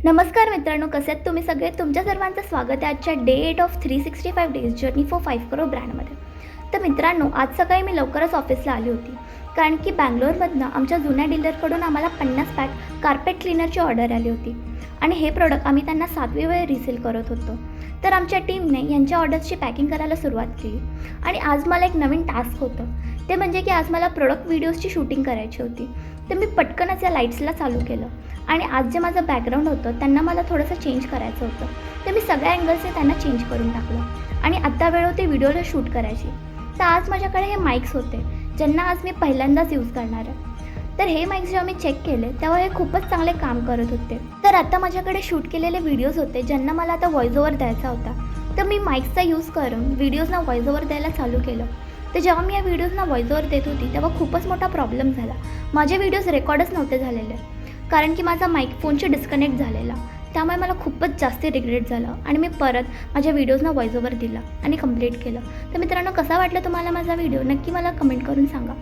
नमस्कार मित्रांनो, कसे आहेत तुम्ही सगळे. तुमच्या सर्वांचं स्वागत आहे आजच्या day 8 of 365 days journey for 5 crore ब्रँडमध्ये. तर मित्रांनो, आज सकाळी मी लवकरच ऑफिसला आली होती, कारण की बँगलोरमधनं आमच्या जुन्या डीलरकडून आम्हाला 50 पॅक कार्पेट क्लीनरची ऑर्डर आली होती आणि हे प्रोडक्ट आम्ही त्यांना 7वी वेळ रिसेल करत होतो. तर आमच्या टीमने यांच्या ऑर्डर्सची पॅकिंग करायला सुरुवात केली आणि आज मला एक नवीन टास्क होतं, ते म्हणजे की आज मला प्रोडक्ट व्हिडिओजची शूटिंग करायची होती. तर मी पटकनच या लाईट्सला चालू केलं आणि आज जे माझं बॅकग्राऊंड होतं त्यांना मला थोडंसं चेंज करायचं होतं. तर मी सगळ्या अँगल्सने त्यांना चेंज करून टाकलं आणि आत्ता वेळ होती व्हिडिओला शूट करायची. तर आज माझ्याकडे हे माईक्स होते, ज्यांना आज मी पहिल्यांदाच यूज करणार आहे. तर हे माईक्स जेव्हा मी चेक केले तेव्हा हे खूपच चांगले काम करत होते. तर आता माझ्याकडे शूट केलेले व्हिडिओज होते, ज्यांना मला आता व्हॉईस ओव्हर द्यायचा होता. तर मी माईक्सचा यूज करून व्हिडिओजना व्हॉईस ओव्हर द्यायला चालू केलं. तर जेव्हा मी या व्हिडिओजना व्हॉईस ओव्हर देत होती तेव्हा खूपच मोठा प्रॉब्लेम झाला. माझे व्हिडिओज रेकॉर्डच नव्हते झालेले, कारण की माझा माईक फोनशी डिस्कनेक्ट झालेला. त्यामुळे मला खूपच जास्त रिग्रेट झालं आणि मी परत माझ्या व्हिडिओजना व्हॉईस ओव्हर दिला आणि कंप्लीट केलं. तर मित्रांनो, कसा वाटला तुम्हाला माझा व्हिडिओ नक्की मला कमेंट करून सांगा.